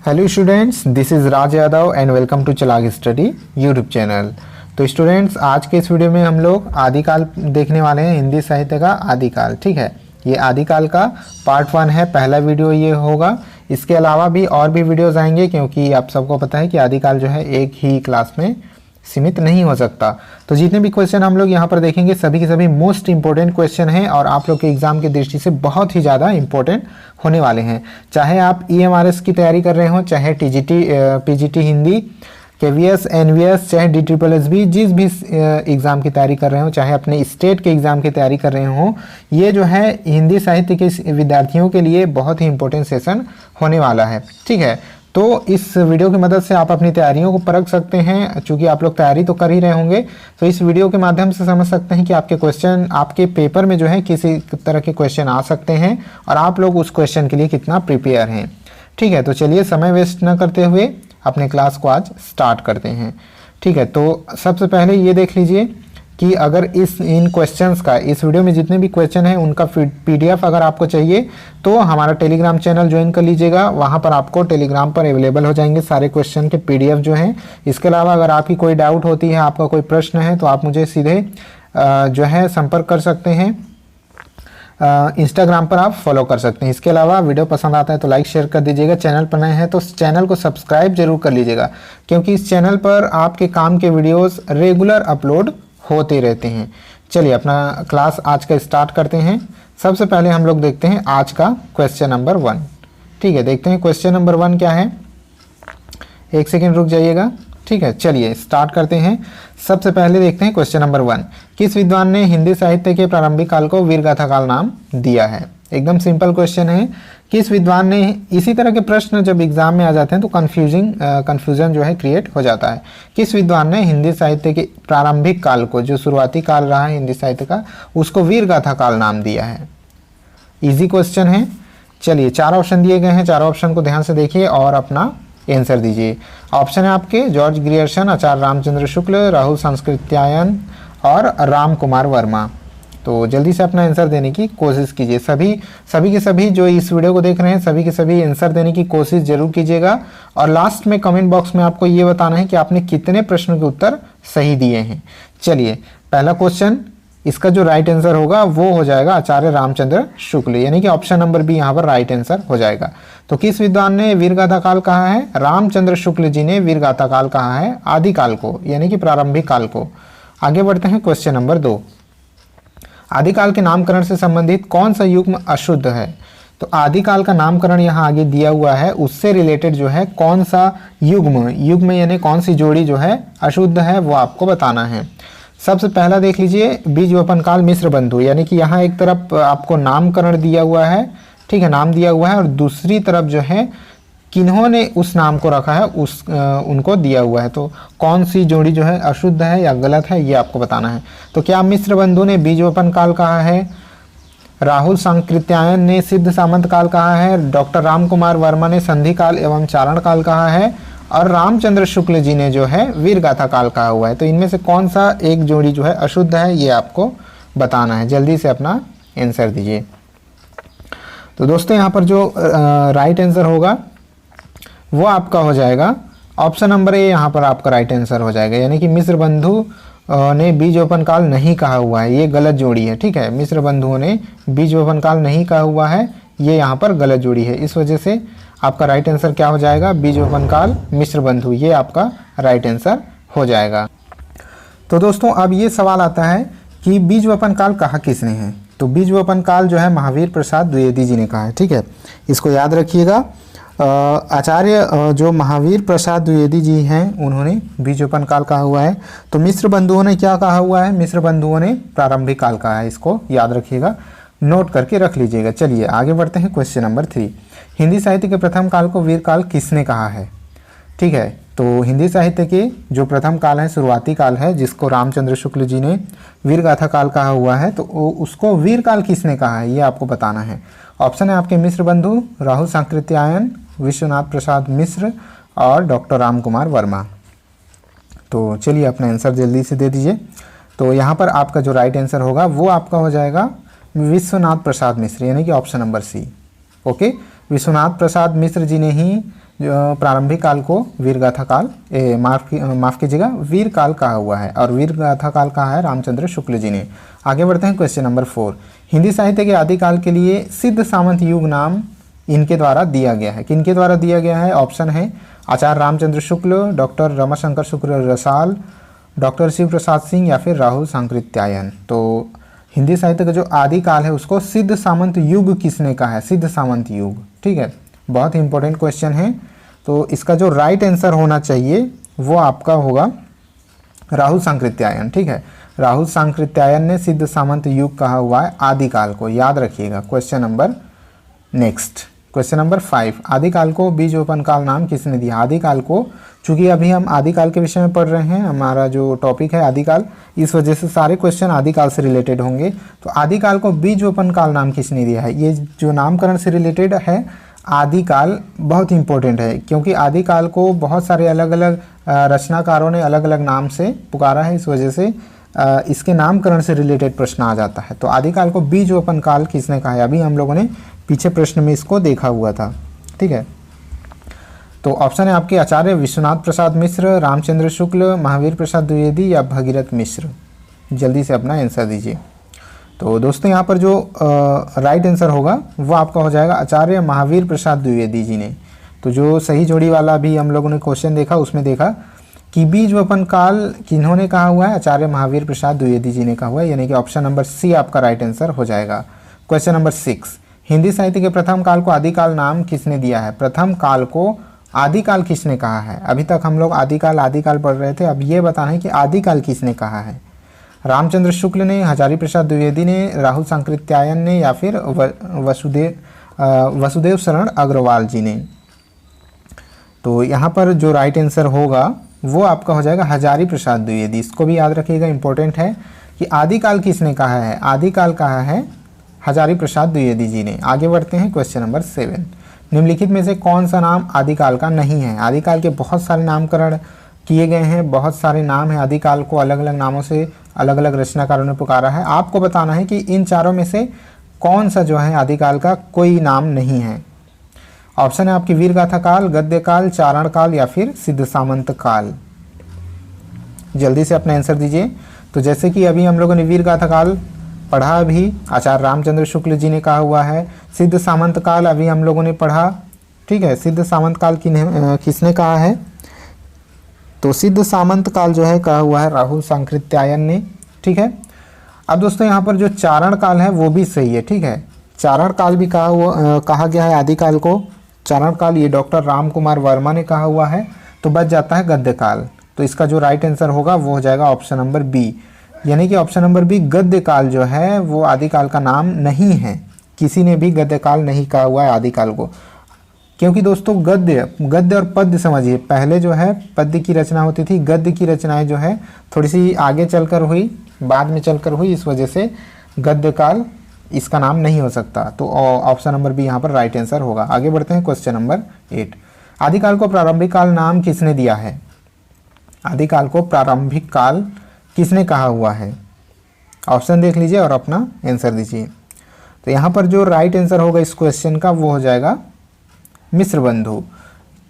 Hello students, this is Raj Yadav and welcome to Chalak study YouTube channel. तो students, आज के इस वीडियो में हम लोग आदिकाल देखने वाले हैं, हिंदी साहित्य का आदिकाल। ठीक है, ये आदिकाल का पार्ट 1 है, पहला वीडियो ये होगा। इसके अलावा भी और भी वीडियोज़ आएंगे, क्योंकि आप सबको पता है कि आदिकाल जो है एक ही क्लास में सीमित नहीं हो सकता। तो जितने भी क्वेश्चन हम लोग यहाँ पर देखेंगे सभी के सभी मोस्ट इंपॉर्टेंट क्वेश्चन हैं और आप लोग के एग्जाम की दृष्टि से बहुत ही ज़्यादा इंपॉर्टेंट होने वाले हैं। चाहे आप EMRS की तैयारी कर रहे हो, चाहे TGT PGT Hindi, KVS NVS, चाहे DSSB, जिस भी एग्ज़ाम की तैयारी कर रहे हो, चाहे अपने स्टेट के एग्ज़ाम की तैयारी कर रहे हो, ये जो है हिंदी साहित्य के विद्यार्थियों के लिए बहुत ही इंपॉर्टेंट सेशन होने वाला है। ठीक है, तो इस वीडियो की मदद से आप अपनी तैयारियों को परख सकते हैं। चूँकि आप लोग तैयारी तो कर ही रहे होंगे, तो इस वीडियो के माध्यम से समझ सकते हैं कि आपके क्वेश्चन आपके पेपर में जो है किसी तरह के क्वेश्चन आ सकते हैं और आप लोग उस क्वेश्चन के लिए कितना प्रिपेयर हैं। ठीक है, तो चलिए समय वेस्ट न करते हुए अपने क्लास को आज स्टार्ट करते हैं। ठीक है, तो सबसे पहले ये देख लीजिए कि अगर इन क्वेश्चंस का, इस वीडियो में जितने भी क्वेश्चन हैं उनका PDF अगर आपको चाहिए तो हमारा टेलीग्राम चैनल ज्वाइन कर लीजिएगा। वहाँ पर आपको टेलीग्राम पर अवेलेबल हो जाएंगे सारे क्वेश्चन के PDF जो हैं। इसके अलावा अगर आपकी कोई डाउट होती है, आपका कोई प्रश्न है, तो आप मुझे सीधे जो है संपर्क कर सकते हैं। इंस्टाग्राम पर आप फॉलो कर सकते हैं। इसके अलावा वीडियो पसंद आता है तो लाइक शेयर कर दीजिएगा। चैनल पर नए हैं तो चैनल को सब्सक्राइब जरूर कर लीजिएगा, क्योंकि इस चैनल पर आपके काम के वीडियोस रेगुलर अपलोड होते रहते हैं। चलिए अपना क्लास आज का स्टार्ट करते हैं। सबसे पहले हम लोग देखते हैं आज का क्वेश्चन नंबर 1। ठीक है, देखते हैं क्वेश्चन नंबर 1 क्या है। एक सेकेंड रुक जाइएगा। ठीक है, चलिए स्टार्ट करते हैं। सबसे पहले देखते हैं क्वेश्चन नंबर 1। किस विद्वान ने हिंदी साहित्य के प्रारंभिक काल को वीरगाथा काल नाम दिया है? एकदम सिंपल क्वेश्चन है। किस विद्वान ने, इसी तरह के प्रश्न जब एग्जाम में आ जाते हैं तो कन्फ्यूजन जो है क्रिएट हो जाता है। किस विद्वान ने हिंदी साहित्य के प्रारंभिक काल को, जो शुरुआती काल रहा है हिंदी साहित्य का, उसको वीरगाथा काल नाम दिया है? इजी क्वेश्चन है। चलिए 4 ऑप्शन दिए गए हैं, चारों ऑप्शन को ध्यान से देखिए और अपना आंसर दीजिए। ऑप्शन है आपके जॉर्ज ग्रियर्सन, आचार्य रामचंद्र शुक्ल, राहुल सांकृत्यायन और राम कुमार वर्मा। तो जल्दी से अपना आंसर देने की कोशिश कीजिए। सभी के सभी जो इस वीडियो को देख रहे हैं सभी के सभी आंसर देने की कोशिश जरूर कीजिएगा। और लास्ट में कमेंट बॉक्स में आपको ये बताना है कि आपने कितने प्रश्नों के उत्तर सही दिए हैं। चलिए पहला क्वेश्चन, इसका जो राइट आंसर होगा वो हो जाएगा आचार्य रामचंद्र शुक्ल, यानी कि ऑप्शन नंबर बी यहाँ पर राइट आंसर हो जाएगा। तो किस विद्वान ने वीरगाथा काल कहा है? रामचंद्र शुक्ल जी ने वीरगाथा काल कहा है आदिकाल को, यानी कि प्रारंभिक काल को। आगे बढ़ते हैं क्वेश्चन नंबर 2। आदिकाल के नामकरण से संबंधित कौन सा युग्म अशुद्ध है? तो आदिकाल का नामकरण यहाँ आगे दिया हुआ है, उससे रिलेटेड जो है कौन सा युग्म यानी कौन सी जोड़ी जो है अशुद्ध है वो आपको बताना है। सबसे पहला देख लीजिए बीज वपन काल मिश्र बंधु, यानी कि यहाँ एक तरफ आपको नामकरण दिया हुआ है, ठीक है, नाम दिया हुआ है, और दूसरी तरफ जो है किन्होंने उस नाम को रखा है उनको दिया हुआ है। तो कौन सी जोड़ी जो है अशुद्ध है या गलत है ये आपको बताना है। तो क्या मिश्र बंधु ने बीजवपन काल कहा है, राहुल सांकृत्यायन ने सिद्ध सामंत काल कहा है, डॉक्टर राम कुमार वर्मा ने संधि काल एवं चारण काल कहा है, और रामचंद्र शुक्ल जी ने जो है वीरगाथा काल कहा हुआ है। तो इनमें से कौन सा एक जोड़ी जो है अशुद्ध है ये आपको बताना है। जल्दी से अपना आंसर दीजिए। तो दोस्तों यहाँ पर जो राइट आंसर होगा वो आपका हो जाएगा ऑप्शन नंबर ए, यहाँ पर आपका राइट आंसर हो जाएगा, यानी कि मिश्र बंधु ने बीजवपन काल नहीं कहा हुआ है, ये गलत जोड़ी है। ठीक है, मिश्र बंधुओं ने बीजवपन काल नहीं कहा हुआ है, ये यहाँ पर गलत जोड़ी है। इस वजह से आपका राइट आंसर क्या हो जाएगा? बीजवपन काल मिश्र बंधु, ये आपका राइट आंसर हो जाएगा। तो दोस्तों अब ये सवाल आता है कि बीजवपन काल कहा किसने है? तो बीजवपन काल जो है महावीर प्रसाद द्विवेदी जी ने कहा है। ठीक है, इसको याद रखिएगा। आचार्य जो महावीर प्रसाद द्विवेदी जी हैं उन्होंने बीजवपन काल कहा हुआ है। तो मिश्र बंधुओं ने क्या कहा हुआ है? मिश्र बंधुओं ने प्रारंभिक काल कहा है। इसको याद रखिएगा, नोट करके रख लीजिएगा। चलिए आगे बढ़ते हैं क्वेश्चन नंबर 3। हिंदी साहित्य के प्रथम काल को वीर काल किसने कहा है? ठीक है, तो हिंदी साहित्य के जो प्रथम काल है, शुरुआती काल है, जिसको रामचंद्र शुक्ल जी ने वीरगाथा काल कहा हुआ है, तो उसको वीर काल किसने कहा है ये आपको बताना है। ऑप्शन है आपके मिश्र बंधु, राहुल सांकृत्यायन, विश्वनाथ प्रसाद मिश्र और डॉक्टर राम कुमार वर्मा। तो चलिए अपना आंसर जल्दी से दे दीजिए। तो यहाँ पर आपका जो राइट आंसर होगा वो आपका हो जाएगा विश्वनाथ प्रसाद मिश्र, यानी कि option number C. Okay, Vishwanath Prasad Mishra ji ने ही जो प्रारंभिक काल को वीरगाथा काल माफ कीजिएगा वीर काल कहा हुआ है, और वीरगाथा काल कहा है रामचंद्र शुक्ल जी ने। आगे बढ़ते हैं क्वेश्चन नंबर 4। हिंदी साहित्य के आदिकाल के लिए सिद्ध सामंत युग नाम इनके द्वारा दिया गया है। किनके द्वारा दिया गया है? ऑप्शन है आचार्य रामचंद्र शुक्ल, डॉक्टर रमाशंकर शुक्ल रसाल, डॉक्टर शिव प्रसाद सिंह या फिर राहुल सांकृत्यायन। तो हिंदी साहित्य का जो आदिकाल है उसको सिद्ध सामंत युग किसने कहा है? सिद्ध सामंत युग। ठीक है, बहुत ही इंपॉर्टेंट क्वेश्चन है। तो इसका जो राइट आंसर होना चाहिए वो आपका होगा राहुल सांकृत्यायन। ठीक है, राहुल सांकृत्यायन ने सिद्ध सामंत युग कहा हुआ है आदिकाल को, याद रखिएगा। Question number next, question number 5। आदिकाल को बीजोपन काल नाम किसने दिया? आदिकाल को, चूंकि अभी हम आदिकाल के विषय में पढ़ रहे हैं, हमारा जो टॉपिक है आदिकाल, इस वजह से सारे क्वेश्चन आदिकाल से रिलेटेड होंगे। तो आदिकाल को बीजोपन काल नाम किसने दिया है? ये जो नामकरण से रिलेटेड है आदिकाल बहुत इंपॉर्टेंट है, क्योंकि आदिकाल को बहुत सारे अलग अलग रचनाकारों ने अलग अलग नाम से पुकारा है, इस वजह से इसके नामकरण से रिलेटेड प्रश्न आ जाता है। तो आदिकाल को बीजोपन काल किसने कहा है? अभी हम लोगों ने पीछे प्रश्न में इसको देखा हुआ था। ठीक है, तो ऑप्शन है आपके आचार्य विश्वनाथ प्रसाद मिश्र, रामचंद्र शुक्ल, महावीर प्रसाद द्विवेदी या भगीरथ मिश्र। जल्दी से अपना आंसर दीजिए। तो दोस्तों यहाँ पर जो राइट आंसर होगा वो आपका हो जाएगा आचार्य महावीर प्रसाद द्विवेदी जी ने। तो जो सही जोड़ी वाला भी हम लोगों ने क्वेश्चन देखा उसमें देखा कि बीजवपन काल किन्होंने कहा हुआ है? आचार्य महावीर प्रसाद द्विवेदी जी ने कहा हुआ है, यानी कि ऑप्शन नंबर सी आपका राइट आंसर हो जाएगा। Question number 6। हिंदी साहित्य के प्रथम काल को आदिकाल नाम किसने दिया है? प्रथम काल को आदिकाल किसने कहा है? अभी तक हम लोग आदिकाल पढ़ रहे थे, अब ये बताना है कि आदिकाल किसने कहा है? रामचंद्र शुक्ल ने, हजारी प्रसाद द्विवेदी ने, राहुल सांकृत्यायन ने या फिर वसुदेव शरण अग्रवाल जी ने। तो यहाँ पर जो राइट आंसर होगा वो आपका हो जाएगा हजारी प्रसाद द्विवेदी। इसको भी याद रखिएगा, इंपॉर्टेंट है कि आदिकाल किसने कहा है? आदिकाल कहा है हजारी प्रसाद द्विवेदी जी ने। आगे बढ़ते हैं क्वेश्चन नंबर 7। निम्नलिखित में से कौन सा नाम आदिकाल का नहीं है? आदिकाल के बहुत सारे नामकरण किए गए हैं, बहुत सारे नाम हैं आदिकाल को, अलग अलग नामों से अलग अलग रचनाकारों ने पुकारा है। आपको बताना है कि इन चारों में से कौन सा जो है आदिकाल का कोई नाम नहीं है। ऑप्शन है आपकी वीरगाथा काल, गद्य काल, चारण काल या फिर सिद्ध सामंत काल। जल्दी से अपना आंसर दीजिए। तो जैसे कि अभी हम लोगों ने वीरगाथा काल पढ़ा, अभी आचार्य रामचंद्र शुक्ल जी ने कहा हुआ है। सिद्ध सामंत काल अभी हम लोगों ने पढ़ा। ठीक है, सिद्ध सामंत काल किसने कहा है? तो सिद्ध सामंत काल जो है कहा हुआ है राहुल सांकृत्यायन ने। ठीक है, अब दोस्तों यहाँ पर जो चारण काल है वो भी सही है। ठीक है, चारण काल भी कहा गया है आदिकाल को। चारण काल ये डॉक्टर राम कुमार वर्मा ने कहा हुआ है। तो बच जाता है गद्य काल। तो इसका जो राइट आंसर होगा वो हो जाएगा ऑप्शन नंबर बी, यानी कि ऑप्शन नंबर बी गद्य काल जो है वो आदिकाल का नाम नहीं है। किसी ने भी गद्य काल नहीं कहा हुआ है आदिकाल को, क्योंकि दोस्तों गद्य और पद्य समझिए, पहले जो है पद्य की रचना होती थी, गद्य की रचनाएं जो है थोड़ी सी आगे चलकर हुई, बाद में चलकर हुई, इस वजह से गद्य काल इसका नाम नहीं हो सकता। तो ऑप्शन नंबर बी यहाँ पर राइट आंसर होगा। आगे बढ़ते हैं क्वेश्चन नंबर 8। आदिकाल को प्रारंभिक काल नाम किसने दिया है? आदिकाल को प्रारंभिक काल किसने कहा हुआ है? ऑप्शन देख लीजिए और अपना आंसर दीजिए। तो यहाँ पर जो राइट आंसर होगा इस क्वेश्चन का वो हो जाएगा मिश्र बंधु।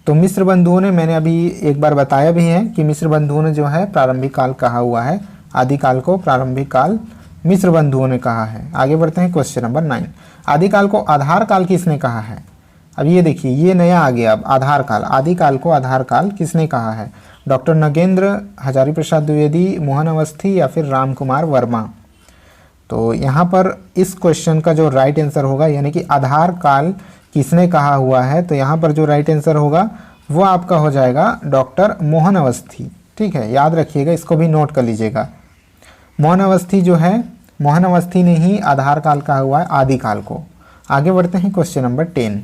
तो मिश्र बंधुओं ने, मैंने अभी एक बार बताया भी है कि मिश्र बंधुओं ने जो है प्रारंभिक काल कहा हुआ है। आदिकाल को प्रारंभिक काल मिश्र बंधुओं ने कहा है। आगे बढ़ते हैं क्वेश्चन नंबर 9। आदिकाल को आधार काल किसने कहा है? अब ये देखिए, ये नया आ गया। अब आधार काल, आदिकाल को आधार काल किसने कहा है? डॉक्टर नगेंद्र, हजारी प्रसाद द्विवेदी, मोहन अवस्थी या फिर राम कुमार वर्मा। तो यहाँ पर इस क्वेश्चन का जो राइट आंसर होगा, यानी कि आधार काल किसने कहा हुआ है, तो यहाँ पर जो राइट आंसर होगा वो आपका हो जाएगा डॉक्टर मोहन अवस्थी। ठीक है, याद रखिएगा, इसको भी नोट कर लीजिएगा। मोहन अवस्थी जो है, मोहन अवस्थी ने ही आधार काल कहा हुआ है आदिकाल को। आगे बढ़ते हैं क्वेश्चन नंबर 10।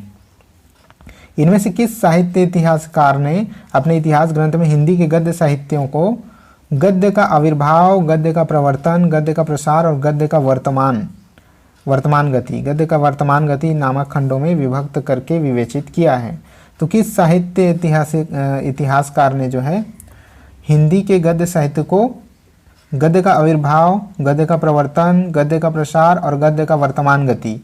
इनमें से किस साहित्य इतिहासकार ने अपने इतिहास ग्रंथ में हिंदी के गद्य साहित्यों को गद्य का आविर्भाव, गद्य का प्रवर्तन, गद्य का प्रसार और गद्य का गद्य का वर्तमान गति नामक खंडों में विभक्त करके विवेचित किया है? तो किस साहित्य इतिहासकार ने जो है हिंदी के गद्य साहित्य को गद्य का आविर्भाव, गद्य का प्रवर्तन, गद्य का प्रसार और गद्य का वर्तमान गति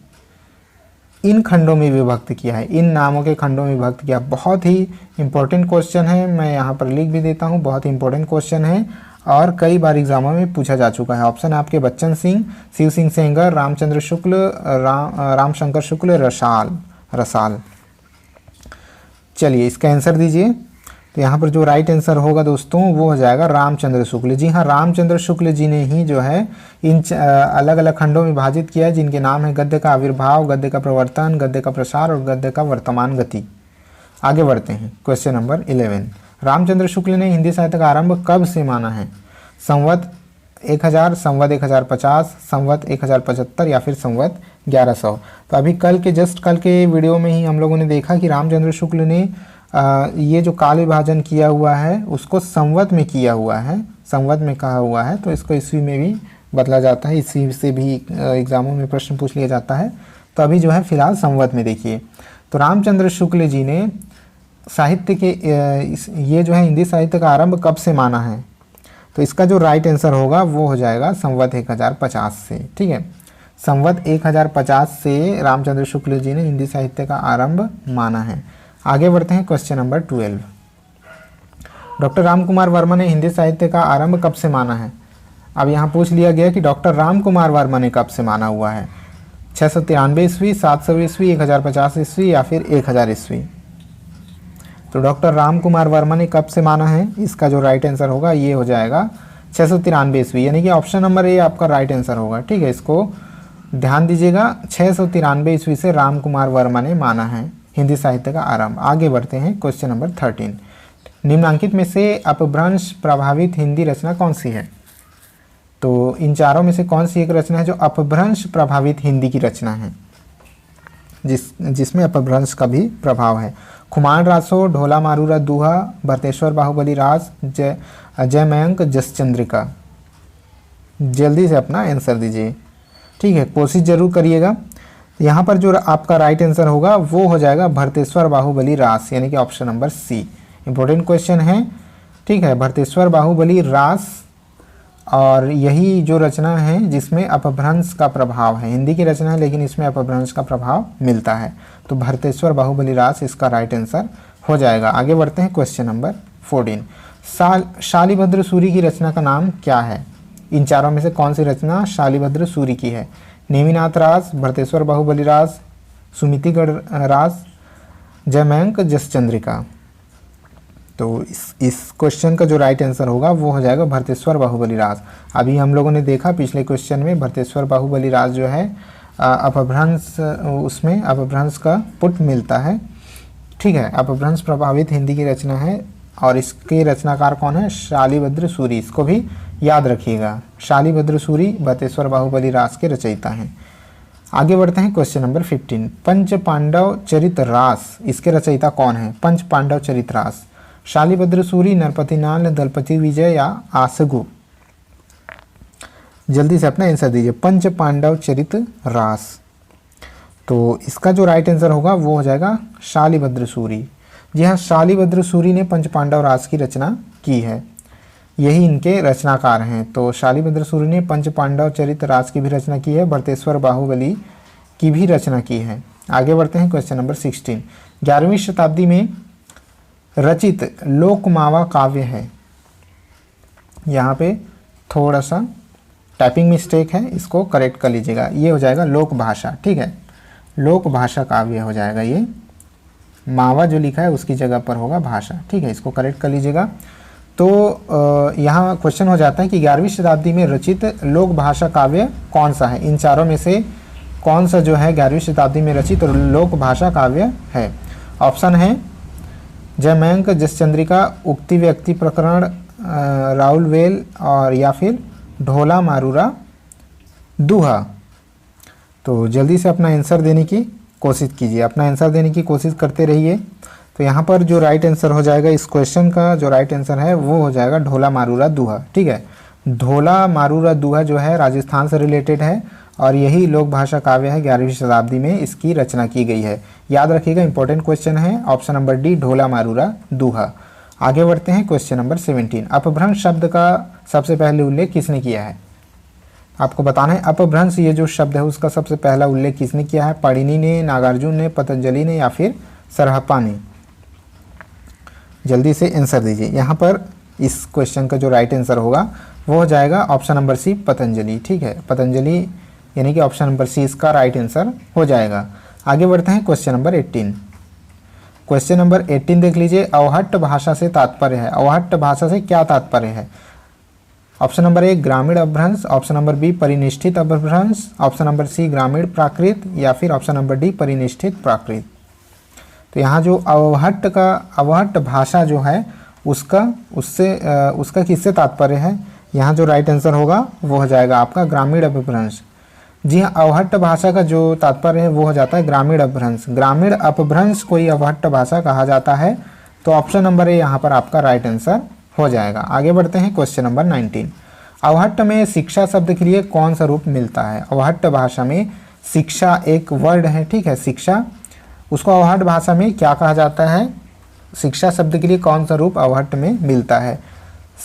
इन खंडों में विभक्त किया है, इन नामों के खंडों में विभक्त किया। बहुत ही इंपॉर्टेंट क्वेश्चन है, मैं यहाँ पर लिख भी देता हूँ, बहुत ही इंपॉर्टेंट क्वेश्चन है और कई बार एग्जामों में पूछा जा चुका है। ऑप्शन आपके बच्चन सिंह, शिव सिंह सेंगर, रामचंद्र शुक्ल, रामशंकर शुक्ल, रसाल। चलिए इसका आंसर दीजिए। तो यहाँ पर जो राइट आंसर होगा दोस्तों वो हो जाएगा रामचंद्र शुक्ल। जी हाँ, रामचंद्र शुक्ल जी ने ही जो है इन अलग अलग खंडों में विभाजित किया है, जिनके नाम है गद्य का आविर्भाव, गद्य का प्रवर्तन, गद्य का प्रसार और गद्य का वर्तमान गति। आगे बढ़ते हैं, क्वेश्चन नंबर 11। रामचंद्र शुक्ल ने हिंदी साहित्य का आरंभ कब से माना है? संवत 1000, संवत 1050, संवत 1075 या फिर संवत 1100। तो अभी जस्ट कल के वीडियो में ही हम लोगों ने देखा कि रामचंद्र शुक्ल ने ये जो काल विभाजन किया हुआ है उसको संवत में किया हुआ है, संवत में कहा हुआ है, तो इसको ईस्वी में भी बदला जाता है, ईस्वी से भी एग्जामों में प्रश्न पूछ लिया जाता है। तो अभी जो है फिलहाल संवत में देखिए। तो रामचंद्र शुक्ल जी ने साहित्य के ये जो है हिंदी साहित्य का आरंभ कब से माना है? तो इसका जो राइट आंसर होगा वो हो जाएगा संवत 1050 से। ठीक है, संवत 1050 से रामचंद्र शुक्ल जी ने हिंदी साहित्य का आरंभ माना है। आगे बढ़ते हैं, question number 12। Doctor Ram Kumar Verma ने हिंदी साहित्य का आरंभ कब से माना है? अब यहाँ पूछ लिया गया कि डॉक्टर राम कुमार वर्मा ने कब से माना हुआ है, 693 ईस्वी, 700 ईस्वी, 1050 ईस्वी या फिर 1000 ईस्वी। तो डॉक्टर राम कुमार वर्मा ने कब से माना है? इसका जो राइट आंसर होगा ये हो जाएगा 693 ईस्वी, यानी कि ऑप्शन नंबर ए आपका राइट आंसर होगा। ठीक है, इसको ध्यान दीजिएगा, 693 ईस्वी से राम कुमार वर्मा ने माना है हिंदी साहित्य का आरंभ। आगे बढ़ते हैं, क्वेश्चन नंबर 13। निम्नलिखित में से अपभ्रंश प्रभावित हिंदी रचना कौन सी है? तो इन चारों में से कौन सी एक रचना है जो अपभ्रंश प्रभावित हिंदी की रचना है, जिसमें अपभ्रंश का भी प्रभाव है? खुमान रासो, ढोला मारूरा दूहा, भरतेश्वर बाहुबली रास, जयमयंक जसचंद्रिका। जल्दी से अपना आंसर दीजिए। ठीक है, कोशिश जरूर करिएगा। यहाँ पर जो आपका राइट आंसर होगा वो हो जाएगा भरतेश्वर बाहुबली रास, यानी कि option number C. Important question है। ठीक है, भरतेश्वर बाहुबली रास, और यही जो रचना है जिसमें अपभ्रंश का प्रभाव है, हिंदी की रचना है लेकिन इसमें अपभ्रंश का प्रभाव मिलता है। तो भरतेश्वर बाहुबली रास इसका राइट आंसर हो जाएगा। आगे बढ़ते हैं, क्वेश्चन नंबर 14। शालिभद्र सूरी की रचना का नाम क्या है? इन चारों में से कौन सी रचना शालिभद्र सूरी की है? नेमिनाथ रास, भरतेश्वर बाहुबली रास, सुमितिगढ़ रास, जयमयंक जसचंद्रिका। तो इस क्वेश्चन का जो राइट आंसर होगा वो हो जाएगा भरतेश्वर बाहुबली रास। अभी हम लोगों ने देखा पिछले क्वेश्चन में भरतेश्वर बाहुबली रास जो है अपभ्रंश, उसमें अपभ्रंश का पुट मिलता है। ठीक है, अपभ्रंश प्रभावित हिंदी की रचना है और इसके रचनाकार कौन है? शालिभद्र सूरी। इसको भी याद रखिएगा, शालिभद्र सूरी भरतेश्वर बाहुबली रास के रचयिता हैं। आगे बढ़ते हैं, क्वेश्चन नंबर 15। पंच पांडव चरित रास, इसके रचयिता कौन है? पंच पांडव चरित रास, शालिभद्र सूरी, नरपतिनाल, दलपति विजय या आसगु। जल्दी से अपना आंसर दीजिए। पंच पांडव चरित रास, तो इसका जो राइट आंसर होगा वो हो जाएगा शालिभद्र सूरी। जी हाँ, शालिभद्र सूरी ने पंच पांडव रास की रचना की है, यही इनके रचनाकार हैं। तो शालिभद्र सूरी ने पंच पांडव चरित रास की भी रचना की है, भरतेश्वर बाहुबली की भी रचना की है। आगे बढ़ते हैं, क्वेश्चन नंबर 16। 11वीं शताब्दी में रचित लोकमावा काव्य है। यहाँ पे थोड़ा सा टाइपिंग मिस्टेक है, इसको करेक्ट कर लीजिएगा। ये हो जाएगा लोक भाषा। ठीक है, लोक भाषा काव्य हो जाएगा। ये मावा जो लिखा है उसकी जगह पर होगा भाषा। ठीक है, इसको करेक्ट कर लीजिएगा। तो यहाँ क्वेश्चन हो जाता है कि 11वीं शताब्दी में रचित लोक भाषा काव्य कौन सा है? इन चारों में से कौन सा जो है 11वीं शताब्दी में रचित लोक भाषा काव्य है? ऑप्शन है जयमयंक जसचंद्रिका, उक्ति व्यक्ति प्रकरण, राउल वेल और या फिर ढोला मारूरा दूहा। तो जल्दी से अपना आंसर देने की कोशिश कीजिए, अपना आंसर देने की कोशिश करते रहिए। तो यहाँ पर जो राइट आंसर हो जाएगा इस क्वेश्चन का जो राइट आंसर है वो हो जाएगा ढोला मारूरा दूहा। ठीक है, ढोला मारूरा दूहा जो है राजस्थान से रिलेटेड है और यही लोक भाषा काव्य है, 11वीं शताब्दी में इसकी रचना की गई है। याद रखिएगा, इंपॉर्टेंट क्वेश्चन है, ऑप्शन नंबर डी ढोला मारूरा दूहा। आगे बढ़ते हैं, क्वेश्चन नंबर 17। अपभ्रंश शब्द का सबसे पहले उल्लेख किसने किया है? आपको बताना है अपभ्रंश ये जो शब्द है उसका सबसे पहला उल्लेख किसने किया है? पाणिनि ने, नागार्जुन ने, पतंजलि ने या फिर सरहप्पा ने? जल्दी से आंसर दीजिए। यहाँ पर इस क्वेश्चन का जो राइट आंसर होगा वो हो जाएगा ऑप्शन नंबर सी, पतंजलि। ठीक है, पतंजलि यानी कि ऑप्शन नंबर सी इसका राइट आंसर हो जाएगा। आगे बढ़ते हैं क्वेश्चन नंबर 18। क्वेश्चन नंबर 18 देख लीजिए। अवहट्ट भाषा से तात्पर्य है। अवहट्ट भाषा से क्या तात्पर्य है? ऑप्शन नंबर ए ग्रामीण अपभ्रंश, ऑप्शन नंबर बी परिनिष्ठित अपभ्रंश, ऑप्शन नंबर सी ग्रामीण प्राकृत या फिर ऑप्शन नंबर डी परिनिष्ठित प्राकृत। तो यहाँ जो अवहट्ट भाषा जो है उसका किससे तात्पर्य है? यहाँ जो राइट आंसर होगा वो हो जाएगा आपका ग्रामीण अपभ्रंश। जी हाँ, अवहट्ट भाषा का जो तात्पर्य है वो हो जाता है ग्रामीण अपभ्रंश। ग्रामीण अपभ्रंश को ही अवहट्ट भाषा कहा जाता है। तो ऑप्शन नंबर ए यहाँ पर आपका राइट आंसर हो जाएगा। आगे बढ़ते हैं क्वेश्चन नंबर 19। अवहट्ट में शिक्षा शब्द के लिए कौन सा रूप मिलता है? अवहट्ट भाषा में शिक्षा एक वर्ड है, ठीक है, शिक्षा, उसको अवहट्ट भाषा में क्या कहा जाता है? शिक्षा शब्द के लिए कौन सा रूप अवहट्ट में मिलता है?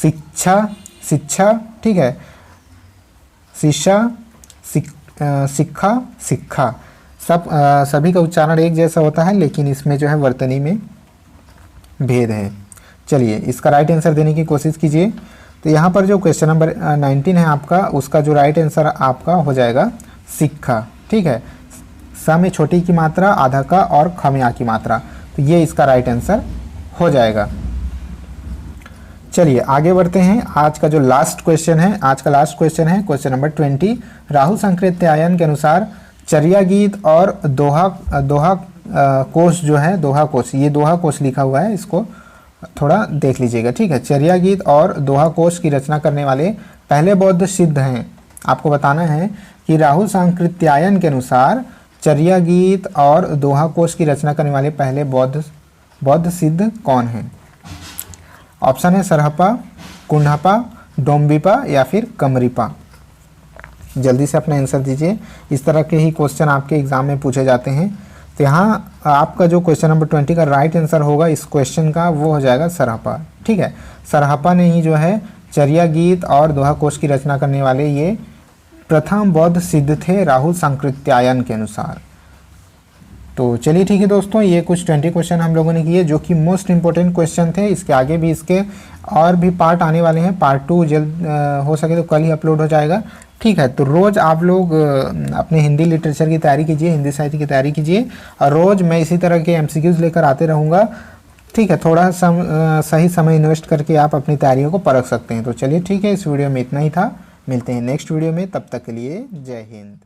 शिक्षा, ठीक है, शिक्षा, शिक्षा सभी का उच्चारण एक जैसा होता है, लेकिन इसमें जो है वर्तनी में भेद है। चलिए इसका राइट आंसर देने की कोशिश कीजिए। तो यहाँ पर जो क्वेश्चन नंबर 19 है आपका, उसका जो राइट आंसर आपका हो जाएगा शिक्षा। ठीक है, स में छोटी की मात्रा, आधा का और ख में आ की मात्रा, तो ये इसका राइट आंसर हो जाएगा। चलिए आगे बढ़ते हैं। आज का जो लास्ट क्वेश्चन है, आज का लास्ट क्वेश्चन है क्वेश्चन नंबर 20। राहुल सांकृत्यायन के अनुसार चर्या गीत और दोहा कोश जो है, दोहा कोश, ये दोहा कोश लिखा हुआ है, इसको थोड़ा देख लीजिएगा। ठीक है, चर्या गीत और दोहा कोश की रचना करने वाले पहले बौद्ध सिद्ध हैं। आपको बताना है कि राहुल सांकृत्यायन के अनुसार चर्या गीत और दोहा कोश की रचना करने वाले पहले बौद्ध सिद्ध कौन हैं? ऑप्शन है सरहप्पा, कुंडहप्पा, डोम्बिपा या फिर कमरिपा। जल्दी से अपना आंसर दीजिए। इस तरह के ही क्वेश्चन आपके एग्जाम में पूछे जाते हैं। तो यहाँ आपका जो क्वेश्चन नंबर 20 का राइट आंसर होगा इस क्वेश्चन का, वो हो जाएगा सरहप्पा। ठीक है, सरहप्पा ने ही जो है चर्या गीत और दोहा कोश की रचना करने वाले ये प्रथम बौद्ध सिद्ध थे राहुल सांकृत्यायन के अनुसार। तो चलिए ठीक है दोस्तों, ये कुछ 20 क्वेश्चन हम लोगों ने किए जो कि मोस्ट इंपॉर्टेंट क्वेश्चन थे। इसके आगे भी इसके और भी पार्ट आने वाले हैं। पार्ट 2 जल्द हो सके तो कल ही अपलोड हो जाएगा। ठीक है, तो रोज़ आप लोग अपने हिंदी लिटरेचर की तैयारी कीजिए, हिंदी साहित्य की तैयारी कीजिए, और रोज़ मैं इसी तरह के MCQs लेकर आते रहूँगा। ठीक है, थोड़ा सही समय इन्वेस्ट करके आप अपनी तैयारियों को परख सकते हैं। तो चलिए ठीक है, इस वीडियो में इतना ही था। मिलते हैं नेक्स्ट वीडियो में, तब तक के लिए जय हिंद।